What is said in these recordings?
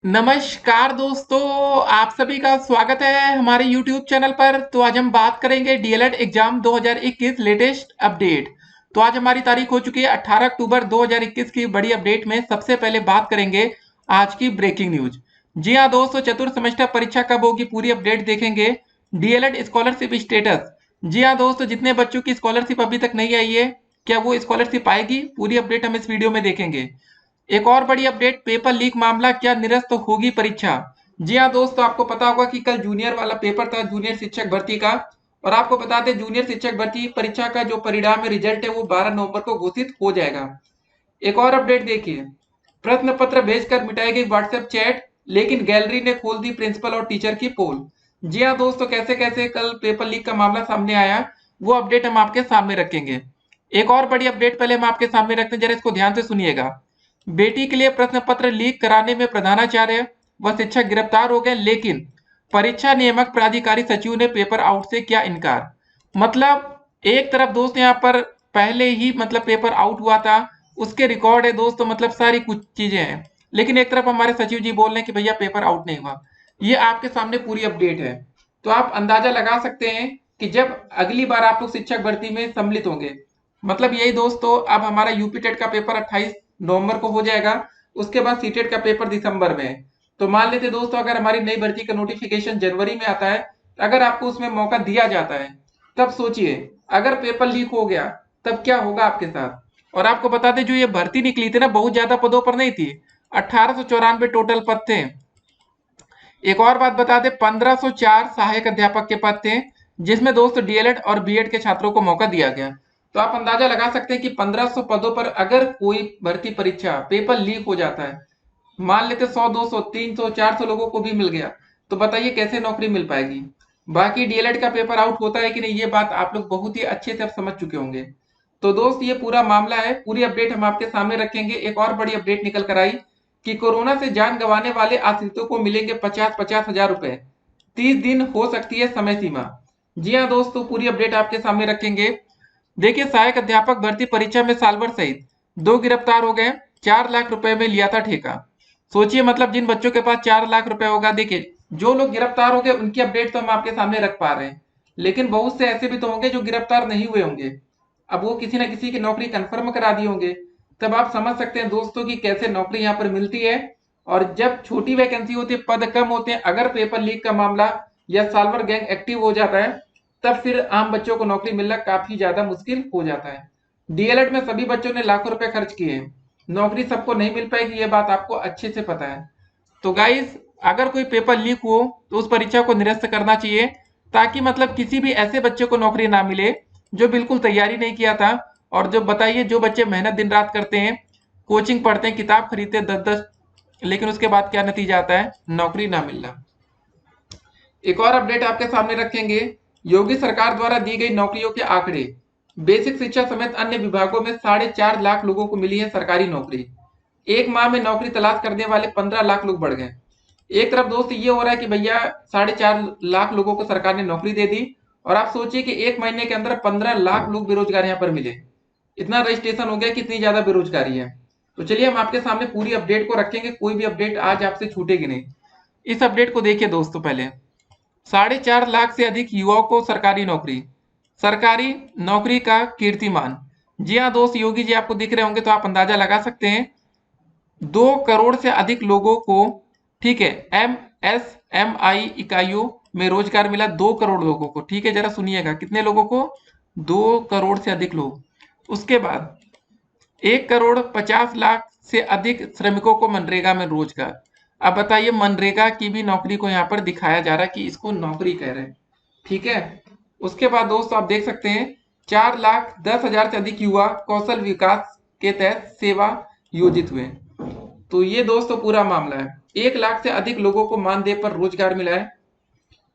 नमस्कार दोस्तों, आप सभी का स्वागत है हमारे YouTube चैनल पर। तो आज हम बात करेंगे डीएलएड एग्जाम 2021 लेटेस्ट अपडेट। तो आज हमारी तारीख हो चुकी है 18 अक्टूबर 2021 की बड़ी अपडेट में सबसे पहले बात करेंगे आज की ब्रेकिंग न्यूज। जी हाँ दोस्तों, चतुर्थ सेमेस्टर परीक्षा कब होगी पूरी अपडेट देखेंगे। DElEd scholarship status. जी हाँ दोस्तों, जितने बच्चों की स्कॉलरशिप अभी तक नहीं आई है, क्या वो स्कॉलरशिप आएगी, पूरी अपडेट हम इस वीडियो में देखेंगे। एक और बड़ी अपडेट, पेपर लीक मामला, क्या निरस्त होगी परीक्षा। जी हाँ दोस्तों, आपको पता होगा कि कल जूनियर वाला पेपर था, जूनियर शिक्षक भर्ती का। और आपको बता दें, जूनियर शिक्षक भर्ती परीक्षा का जो परिणाम है, रिजल्ट है, वो 12 नवंबर को घोषित हो जाएगा। एक और अपडेट देखिए, प्रश्न पत्र भेजकर मिटाई गई व्हाट्सएप चैट, लेकिन गैलरी ने खोल दी प्रिंसिपल और टीचर की पोल। जी हाँ दोस्तों, कैसे कैसे कल पेपर लीक का मामला सामने आया, वो अपडेट हम आपके सामने रखेंगे। एक और बड़ी अपडेट पहले हम आपके सामने रखते हैं, जरा इसको ध्यान से सुनिएगा। बेटी के लिए प्रश्न पत्र लीक कराने में प्रधानाचार्य व शिक्षक गिरफ्तार हो गए, लेकिन परीक्षा नियामक प्राधिकारी सचिव ने पेपर आउट से किया इनकार। मतलब एक तरफ दोस्त यहाँ पर पहले ही मतलब पेपर आउट हुआ था, उसके रिकॉर्ड है दोस्तों, मतलब सारी कुछ चीजें हैं, लेकिन एक तरफ हमारे सचिव जी बोल रहे हैं कि भैया पेपर आउट नहीं हुआ। ये आपके सामने पूरी अपडेट है। तो आप अंदाजा लगा सकते हैं कि जब अगली बार आप लोग शिक्षक भर्ती में सम्मिलित होंगे, मतलब यही दोस्तों, अब हमारा यूपी टेट का पेपर 28 नवंबर को हो जाएगा। उसके बाद सीटेट का पेपर दिसंबर में है। तो मान लेते दोस्तों, अगर हमारी नई भर्ती का नोटिफिकेशन जनवरी में आता है, अगर आपको उसमें मौका दिया जाता है, तब सोचिए अगर पेपर लीक हो गया तब क्या होगा आपके साथ। और आपको बता दें, जो ये भर्ती निकली थी ना, बहुत ज्यादा पदों पर नहीं थी, 1894 टोटल पद थे। एक और बात बता दें, 1504 सहायक अध्यापक के पद थे, जिसमें दोस्तों डीएलएड और बीएड के छात्रों को मौका दिया गया। तो आप अंदाजा लगा सकते हैं कि 1500 पदों पर अगर कोई भर्ती परीक्षा पेपर लीक हो जाता है, मान लेते 100 200 300 400 लोगों को भी मिल गया, तो बताइए कैसे नौकरी मिल पाएगी। बाकी डीएलएड का पेपर आउट होता है कि नहीं, ये बात आप लोग बहुत ही अच्छे से अब समझ चुके होंगे। तो दोस्त, ये पूरा मामला है, पूरी अपडेट हम आपके सामने रखेंगे। एक और बड़ी अपडेट निकल कर आई कि कोरोना से जान गंवाने वाले आश्रितों को मिलेंगे 50-50 हजार रुपए। 30 दिन हो सकती है समय सीमा। जी हाँ दोस्तों, पूरी अपडेट आपके सामने रखेंगे। देखिए, सहायक अध्यापक भर्ती परीक्षा में साल भर सहित 2 गिरफ्तार हो गए, 4 लाख रुपए में लिया था ठेका। सोचिए, मतलब जिन बच्चों के पास 4 लाख रुपए होगा, देखिए जो लोग गिरफ्तार हो गए उनकी अपडेट तो हम आपके सामने रख पा रहे हैं, लेकिन बहुत से ऐसे भी तो होंगे जो गिरफ्तार नहीं हुए होंगे। अब वो किसी ना किसी की नौकरी कंफर्म करा दी होंगे। तब आप समझ सकते हैं दोस्तों कि कैसे नौकरी यहाँ पर मिलती है। और जब छोटी वैकेंसी होती है, पद कम होते हैं, अगर पेपर लीक का मामला या साल भर गैंग एक्टिव हो जाता है, तब फिर आम बच्चों को नौकरी मिलना काफी ज्यादा मुश्किल हो जाता है। डीएलएड में सभी बच्चों ने लाखों रुपए खर्च किए हैं, नौकरी सबको नहीं मिल पाएगी, ये बात आपको अच्छे से पता है। तो गाइस, अगर कोई पेपर लीक हो तो उस परीक्षा को निरस्त करना चाहिए, ताकि मतलब किसी भी ऐसे बच्चे को नौकरी ना मिले जो बिल्कुल तैयारी नहीं किया था। और जो बताइए, जो बच्चे मेहनत दिन रात करते हैं, कोचिंग पढ़ते हैं, किताब खरीदते हैं 10-10, लेकिन उसके बाद क्या नतीजा आता है, नौकरी ना मिलना। एक और अपडेट आपके सामने रखेंगे, योगी सरकार द्वारा दी गई नौकरियों के आंकड़े। बेसिक शिक्षा समेत अन्य विभागों में 4.5 लाख लोगों को मिली है सरकारी नौकरी। एक माह में नौकरी तलाश करने वाले 15 लाख लोग बढ़ गए। एक तरफ दोस्त ये हो रहा है कि भैया 4.5 लाख लोगों को सरकार ने नौकरी दे दी, और आप सोचिए कि एक महीने के अंदर 15 लाख लोग बेरोजगार यहाँ पर मिले। इतना रजिस्ट्रेशन हो गया, कितनी ज्यादा बेरोजगारी है। तो चलिए हम आपके सामने पूरी अपडेट को रखेंगे, कोई भी अपडेट आज आपसे छूटेगी नहीं। इस अपडेट को देखिए दोस्तों, पहले 4.5 लाख से अधिक युवाओं को सरकारी नौकरी, सरकारी नौकरी का कीर्तिमान। जी हाँ दोस्त, योगी जी आपको दिख रहे होंगे, तो आप अंदाजा लगा सकते हैं। 2 करोड़ से अधिक लोगों को, ठीक है, एमएसएमई इकाइयों में रोजगार मिला 2 करोड़ लोगों को। ठीक है, जरा सुनिएगा, कितने लोगों को, 2 करोड़ से अधिक लोग। उसके बाद 1 करोड़ 50 लाख से अधिक श्रमिकों को मनरेगा में रोजगार। अब बताइए, मनरेगा की भी नौकरी को यहाँ पर दिखाया जा रहा है कि इसको नौकरी कह रहे हैं। ठीक है, उसके बाद दोस्तों आप देख सकते हैं, 4,10,000 से अधिक युवा कौशल विकास के तहत सेवा योजित हुए। तो ये दोस्तों पूरा मामला है। 1 लाख से अधिक लोगों को मानदेय पर रोजगार मिला है।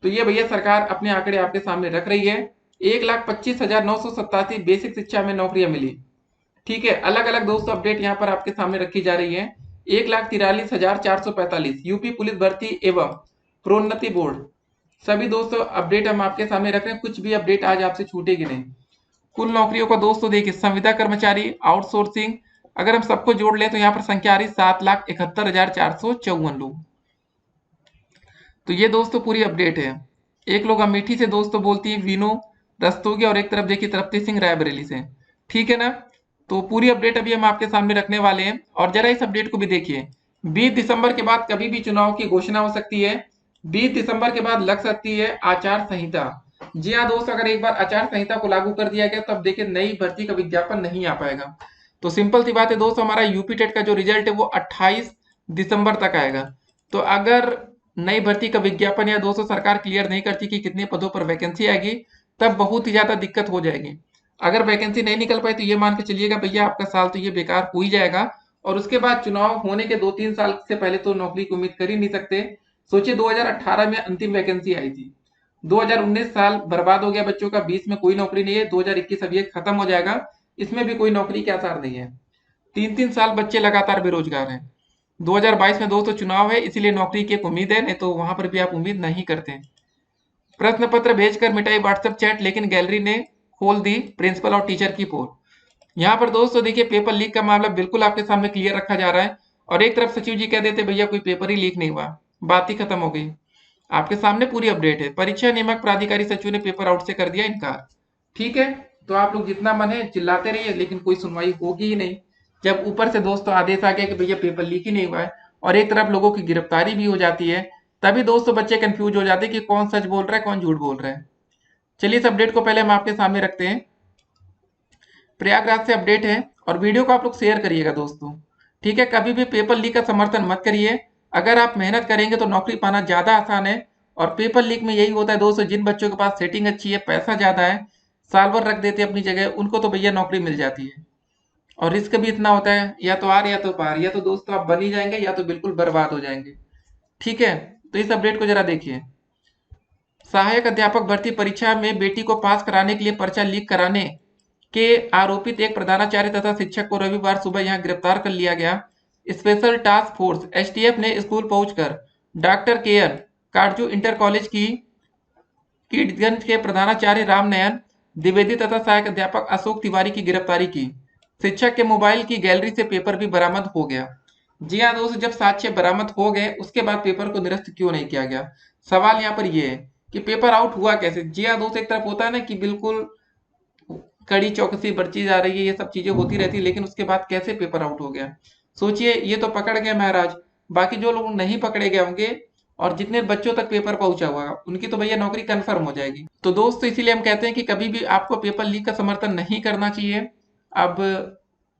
तो ये भैया सरकार अपने आंकड़े आपके सामने रख रही है। 1,25,987 बेसिक शिक्षा में नौकरियां मिली। ठीक है, अलग अलग दोस्तों अपडेट यहाँ पर आपके सामने रखी जा रही है। 1,43,445 यूपी पुलिस भर्ती एवं प्रोन्नति बोर्ड, सभी दोस्तों अपडेट हम आपके सामने रख रहे हैं, कुछ भी अपडेट आज आपसे छूटेगी नहीं। कुल नौकरियों का दोस्तों देखिए, संविदा कर्मचारी, आउटसोर्सिंग, अगर हम सबको जोड़ लें तो यहाँ पर संख्या आ रही 7,71,454 लोग। तो ये दोस्तों पूरी अपडेट है। एक लोग अमेठी से दोस्तों बोलती है वीनो रस्तोगी, और एक तरफ देखिए तृप्ति सिंह रायबरेली से। ठीक है ना। तो पूरी अपडेट अभी हम आपके सामने रखने वाले हैं, और जरा इस अपडेट को भी देखिए। 20 दिसंबर के बाद कभी भी चुनाव की घोषणा हो सकती है। 20 दिसंबर के बाद लग सकती है आचार संहिता। जी हाँ दोस्त, अगर एक बार आचार संहिता को लागू कर दिया गया तो अब देखिए नई भर्ती का विज्ञापन नहीं आ पाएगा। तो सिंपल सी बात है दोस्त, हमारा यूपी टेट का जो रिजल्ट है वो 28 दिसंबर तक आएगा। तो अगर नई भर्ती का विज्ञापन या दोस्तों सरकार क्लियर नहीं करती कि कितने पदों पर वैकेंसी आएगी, तब बहुत ही ज्यादा दिक्कत हो जाएगी। अगर वैकेंसी नहीं निकल पाई तो ये मान के चलिएगा भैया आपका साल तो ये बेकार हो ही जाएगा, और उसके बाद चुनाव होने के 2-3 साल से पहले तो नौकरी की उम्मीद कर ही नहीं सकते। सोचिए 2018 में अंतिम वैकेंसी आई थी, 2019 साल बर्बाद हो गया बच्चों का, 20 में कोई नौकरी नहीं है, 2021 अब ये खत्म हो जाएगा, इसमें भी कोई नौकरी के आसार नहीं है। 3-3 साल बच्चे लगातार बेरोजगार हैं। 2022 में दोस्तों चुनाव है, इसीलिए नौकरी की एक उम्मीद है, नहीं तो वहां पर भी आप उम्मीद नहीं करते। प्रश्न पत्र भेजकर मिटाई व्हाट्सएप चैट, लेकिन गैलरी ने खोल दी प्रिंसिपल और टीचर की पोल। यहाँ पर दोस्तों देखिए पेपर लीक का मामला बिल्कुल आपके सामने क्लियर रखा जा रहा है, और एक तरफ सचिव जी कह देते भैया कोई पेपर ही लीक नहीं हुआ, बात ही खत्म हो गई। आपके सामने पूरी अपडेट है। परीक्षा नियामक प्राधिकारी सचिव ने पेपर आउट से कर दिया इनकार। ठीक है, तो आप लोग जितना मन है चिल्लाते रहिए, लेकिन कोई सुनवाई होगी ही नहीं। जब ऊपर से दोस्तों आदेश आ गया कि भैया पेपर लीक ही नहीं हुआ है, और एक तरफ लोगों की गिरफ्तारी भी हो जाती है, तभी दोस्तों बच्चे कंफ्यूज हो जाते हैं कि कौन सच बोल रहा है कौन झूठ बोल रहा है। चलिए इस अपडेट को पहले हम आपके सामने रखते हैं। प्रयागराज से अपडेट है, और वीडियो को आप लोग शेयर करिएगा दोस्तों। ठीक है, कभी भी पेपर लीक का समर्थन मत करिए। अगर आप मेहनत करेंगे तो नौकरी पाना ज्यादा आसान है, और पेपर लीक में यही होता है दोस्तों, जिन बच्चों के पास सेटिंग अच्छी है, पैसा ज्यादा है, साल भर रख देते हैं अपनी जगह, उनको तो भैया नौकरी मिल जाती है। और रिस्क भी इतना होता है, या तो आर या तो पार, या तो दोस्तों आप बन ही जाएंगे या तो बिल्कुल बर्बाद हो जाएंगे। ठीक है, तो इस अपडेट को जरा देखिए। सहायक अध्यापक भर्ती परीक्षा में बेटी को पास कराने के लिए पर्चा लीक कराने के आरोपित एक प्रधानाचार्य तथा शिक्षक को रविवार सुबह यहां गिरफ्तार कर लिया गया। स्पेशल टास्क फोर्स एसटीएफ ने स्कूल पहुंचकर doctor care Katju inter college की कीटगंज के प्रधानाचार्य रामनयन द्विवेदी तथा सहायक अध्यापक अशोक तिवारी की गिरफ्तारी की। शिक्षक के मोबाइल की गैलरी से पेपर भी बरामद हो गया। जी हाँ दोस्तों, जब साक्ष्य बरामद हो गए उसके बाद पेपर को निरस्त क्यों नहीं किया गया? सवाल यहाँ पर यह है कि पेपर आउट हुआ कैसे। जी हाँ दोस्तों, एक तरफ होता है ना कि बिल्कुल कड़ी चौकसी बरती जा रही है, ये सब चीजें होती रहती है, लेकिन उसके बाद कैसे पेपर आउट हो गया? सोचिए, ये तो पकड़ गए महाराज, बाकी जो लोग नहीं पकड़े गए होंगे और जितने बच्चों तक पेपर पहुंचा हुआ उनकी तो भैया नौकरी कंफर्म हो जाएगी। तो दोस्तों इसीलिए हम कहते हैं कि कभी भी आपको पेपर लीक का समर्थन नहीं करना चाहिए। अब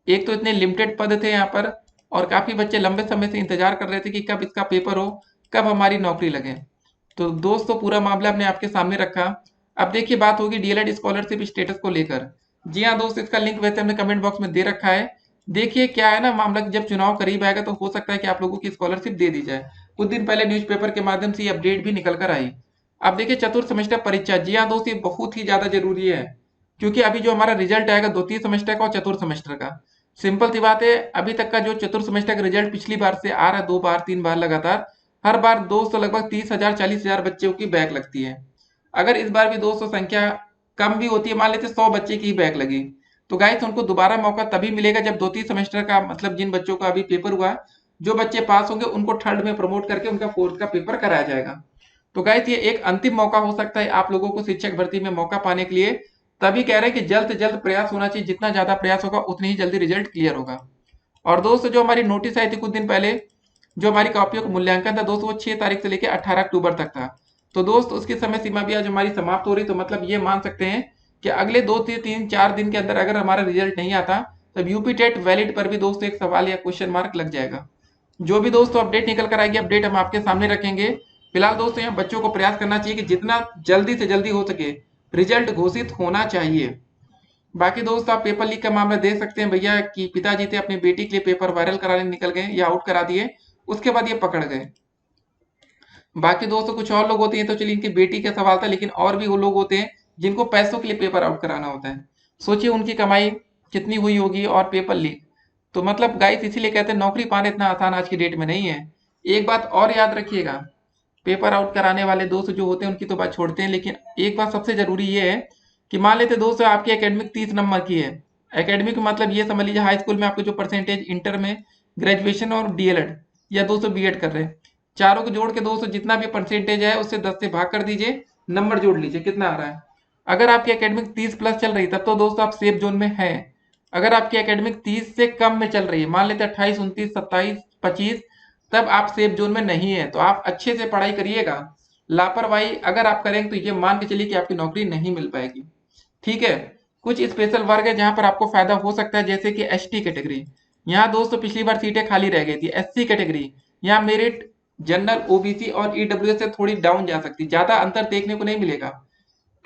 एक तो इतने लिमिटेड पद थे यहाँ पर, और काफी बच्चे लंबे समय से इंतजार कर रहे थे कि कब इसका पेपर हो, कब हमारी नौकरी लगे। तो दोस्तों पूरा मामला हमने आपके सामने रखा। अब देखिए बात होगी डीएलएड स्कॉलरशिप स्टेटस को लेकर। जी हाँ दोस्त, इसका लिंक वैसे हमने कमेंट बॉक्स में दे रखा है। देखिए क्या है ना मामला, जब चुनाव करीब आएगा तो हो सकता है कि आप लोगों की स्कॉलरशिप दे दी जाए। कुछ दिन पहले न्यूज़पेपर के माध्यम से ये अपडेट भी निकल कर आई। अब देखिए चतुर्थ सेमेस्टर परीक्षा, जी हाँ दोस्त, ये बहुत ही ज्यादा जरूरी है, क्योंकि अभी जो हमारा रिजल्ट आएगा द्वितीय सेमेस्टर का और चतुर्थ सेमेस्टर का। सिंपल सी बात है, अभी तक का जो चतुर्थ सेमेस्टर का रिजल्ट पिछली बार से आ रहा है, 2 बार 3 बार लगातार, हर बार दोस्तों लगभग 30,000 40,000 बच्चों की बैक लगती है। अगर इस बार भी दोस्तों संख्या कम भी होती है, मान लेते 100 बच्चे की बैक लगी, तो गाइस उनको दोबारा मौका तभी मिलेगा जब द्वितीय सेमेस्टर का, मतलब जिन बच्चों का अभी पेपर हुआ, जो बच्चे पास होंगे उनको थर्ड में प्रमोट करके उनका फोर्थ का पेपर कराया जाएगा। तो गाइस ये एक अंतिम मौका हो सकता है आप लोगों को शिक्षक भर्ती में मौका पाने के लिए। तभी कह रहे हैं कि जल्द से जल्द प्रयास होना चाहिए, जितना ज्यादा प्रयास होगा उतनी ही जल्दी रिजल्ट क्लियर होगा। और दोस्तों जो हमारी नोटिस आई थी कुछ दिन पहले, जो हमारी कॉपियों का मूल्यांकन था दोस्तों, वो 6 तारीख से लेकर 18 अक्टूबर तक था। तो दोस्त उसकी समय सीमा भी आज हमारी समाप्त हो रही, तो मतलब ये मान सकते हैं कि अगले 2 से 3 4 दिन के अंदर अगर हमारा रिजल्ट नहीं आता, तब यूपी टेट वैलिड पर भी दोस्तों एक सवाल या क्वेश्चन मार्क लग जाएगा। जो भी दोस्तों अपडेट निकल कर आएगी, अपडेट हम आपके सामने रखेंगे। फिलहाल दोस्तों यहाँ बच्चों को प्रयास करना चाहिए कि जितना जल्दी से जल्दी हो सके रिजल्ट घोषित होना चाहिए। बाकी दोस्त आप पेपर लीक का मामला देख सकते हैं भैया कि पिताजी थे अपनी बेटी के लिए पेपर वायरल कराने निकल गए या आउट करा दिए, उसके बाद ये पकड़ गए। बाकी दोस्तों कुछ और लोग होते हैं, तो चलिए इनकी बेटी का सवाल था, लेकिन और भी वो लोग होते हैं जिनको पैसों के लिए पेपर आउट कराना होता है। सोचिए उनकी कमाई कितनी हुई होगी, और पेपर लीक। तो मतलब गाइस इसीलिए कहते हैं नौकरी पाना इतना आसान आज की डेट में नहीं है। एक बात और याद रखिएगा, पेपर आउट कराने वाले दोस्त जो होते हैं उनकी तो बात छोड़ते हैं, लेकिन एक बात सबसे जरूरी ये है कि मान लेते दोस्तों आपकी एकेडमिक 30 नंबर की है। एकेडमिक मतलब ये समझ लीजिए हाई स्कूल में आपको जो परसेंटेज इंटर में, ग्रेजुएशन और डीएलएड या दोस्तों बीएड कर रहे हैं, चारों को जोड़ के दोस्तों जितना भी परसेंटेज है उससे 10 से भाग कर दीजिए, नंबर जोड़ लीजिए कितना आ रहा है। अगर आपकी एकेडमिक 30 प्लस चल रही तब तो दोस्तों आप सेफ जोन में हैं। अगर आपकी एकेडमिक 30 से कम में चल रही है, मान लेते 28, 29, 27, 25, तब आप सेफ जोन में नहीं है। तो आप अच्छे से पढ़ाई करिएगा। लापरवाही अगर आप करेंगे तो ये मान के चलिए कि आपकी नौकरी नहीं मिल पाएगी। ठीक है। कुछ स्पेशल वर्ग है जहां पर आपको फायदा हो सकता है, जैसे कि एसटी कैटेगरी। यहाँ दोस्तों पिछली बार सीटें खाली रह गई थी। एससी कैटेगरी यहाँ मेरिट जनरल, ओबीसी और ईडब्ल्यूएस से थोड़ी डाउन जा सकती, ज्यादा अंतर देखने को नहीं मिलेगा,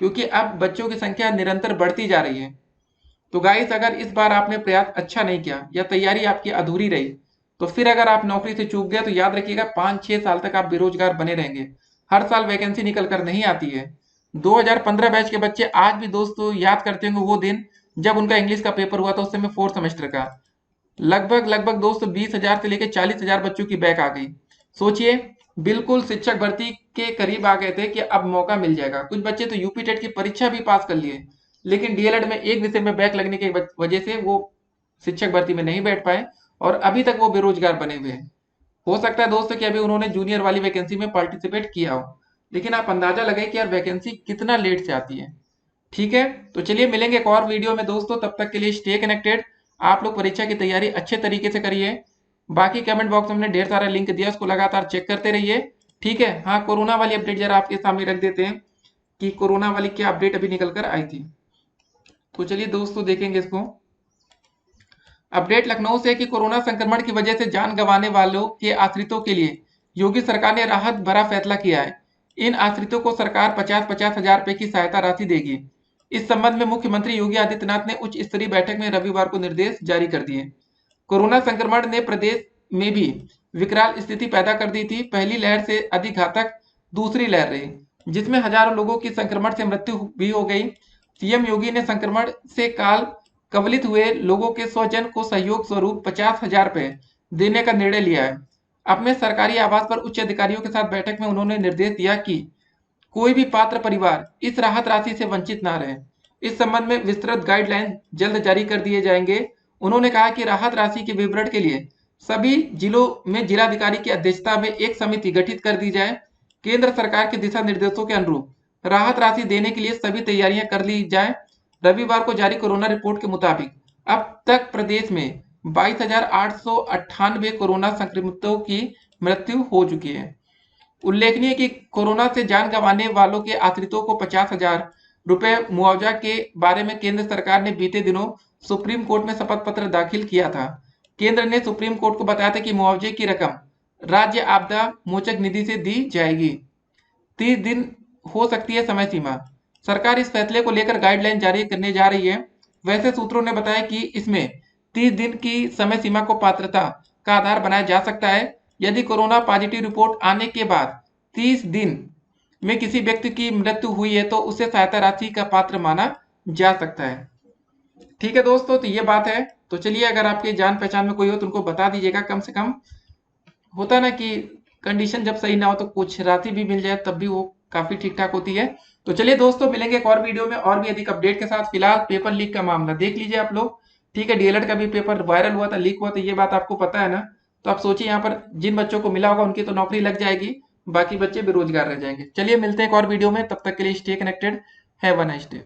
क्योंकि अब बच्चों की संख्या निरंतर बढ़ती जा रही है। तो गाइस अगर इस बार आपने प्रयास अच्छा नहीं किया या तैयारी आपकी अधूरी रही, तो फिर अगर आप नौकरी से चूक गए तो याद रखिएगा 5-6 साल तक आप बेरोजगार बने रहेंगे। हर साल वैकेंसी निकल कर नहीं आती है। 2015 बैच के बच्चे आज भी दोस्तों याद करते होंगे वो दिन जब उनका इंग्लिश का पेपर हुआ था, उस समय 4th सेमेस्टर का। लगभग दोस्तों 20,000 से लेकर 40,000 बच्चों की बैक आ गई। सोचिए, बिल्कुल शिक्षक भर्ती के करीब आ गए थे कि अब मौका मिल जाएगा। कुछ बच्चे तो यूपी टेट की परीक्षा भी पास कर लिए, लेकिन डीएलएड में एक विषय में बैक लगने की वजह से वो शिक्षक भर्ती में नहीं बैठ पाए और अभी तक वो बेरोजगार बने हुए हैं। हो सकता है दोस्तों कि अभी उन्होंने जूनियर वाली वैकेंसी में पार्टिसिपेट किया हो, लेकिन आप अंदाजा लगाए कि यार वैकेंसी कितना लेट से आती है। ठीक है, तो चलिए मिलेंगे एक और वीडियो में दोस्तों, तब तक के लिए स्टे कनेक्टेड। आप लोग परीक्षा की तैयारी अच्छे तरीके से करिए। बाकी कमेंट बॉक्स में हमने ढेर सारा लिंक दिया, उसको लगातार चेक करते रहिए। ठीक है। हाँ, कोरोना वाली अपडेट जरा आपके सामने रख देते हैं कि कोरोना वाली क्या अपडेट अभी निकल कर आई थी। तो चलिए दोस्तों देखेंगे इसको। अपडेट लखनऊ से कि कोरोना संक्रमण की वजह से जान गंवाने वालों के आश्रितों के लिए योगी सरकार ने राहत भरा फैसला किया है। इन आश्रितों को सरकार 50-50 हजार रुपए की सहायता राशि देगी। इस संबंध में मुख्यमंत्री योगी आदित्यनाथ ने उच्च स्तरीय बैठक में रविवार को निर्देश जारी कर दिए। कोरोना संक्रमण ने प्रदेश में भी विकराल स्थिति पैदा कर दी थी। पहली लहर से अधिक घातक दूसरी लहर रही, जिसमें हजारों लोगों की संक्रमण से मृत्यु भी हो गई। सीएम योगी ने संक्रमण से काल कवलित हुए लोगों के स्वजन को सहयोग स्वरूप 50,000 रुपए देने का निर्णय लिया है। अपने सरकारी आवास पर उच्च अधिकारियों के साथ बैठक में उन्होंने निर्देश दिया कि कोई भी पात्र परिवार इस राहत राशि से वंचित ना रहे। इस संबंध में विस्तृत गाइडलाइन जल्द जारी कर दिए जाएंगे। उन्होंने कहा कि राहत राशि के विवरण के लिए सभी जिलों में जिलाधिकारी की अध्यक्षता में एक समिति गठित कर दी जाए। केंद्र सरकार के दिशा निर्देशों के अनुरूप राहत राशि देने के लिए सभी तैयारियां कर ली जाए। रविवार को जारी कोरोना रिपोर्ट के मुताबिक अब तक प्रदेश में 22,898 कोरोना संक्रमितों की मृत्यु हो चुकी है। उल्लेखनीय कि कोरोना से जान गंवाने वालों के आश्रितों को 50,000 रुपए मुआवजा के बारे में केंद्र सरकार ने बीते दिनों सुप्रीम कोर्ट में शपथ पत्र दाखिल किया था। केंद्र ने सुप्रीम कोर्ट को बताया था कि मुआवजे की रकम राज्य आपदा मोचक निधि से दी जाएगी। 30 दिन हो सकती है समय सीमा। सरकार इस फैसले को लेकर गाइडलाइन जारी करने जा रही है। वैसे सूत्रों ने बताया कि इसमें 30 दिन की समय सीमा को पात्रता का आधार बनाया जा सकता है। यदि कोरोना पॉजिटिव रिपोर्ट आने के बाद 30 दिन में किसी व्यक्ति की मृत्यु हुई है तो उसे सहायता राशि का पात्र माना जा सकता है। ठीक है दोस्तों, तो ये बात है। तो चलिए, अगर आपके जान पहचान में कोई हो तो उनको बता दीजिएगा। कम से कम होता ना कि कंडीशन जब सही ना हो तो कुछ राशि भी मिल जाए, तब भी वो काफी ठीक ठाक होती है। तो चलिए दोस्तों, मिलेंगे एक और वीडियो में और भी अधिक अपडेट के साथ। फिलहाल पेपर लीक का मामला देख लीजिए आप लोग। ठीक है, डीएलएड का भी पेपर वायरल हुआ था, लीक हुआ था, ये बात आपको पता है ना। तो आप सोचिए, यहाँ पर जिन बच्चों को मिला होगा उनकी तो नौकरी लग जाएगी, बाकी बच्चे बेरोजगार रह जाएंगे। चलिए मिलते हैं एक और वीडियो में, तब तक के लिए stay connected. Have a nice day.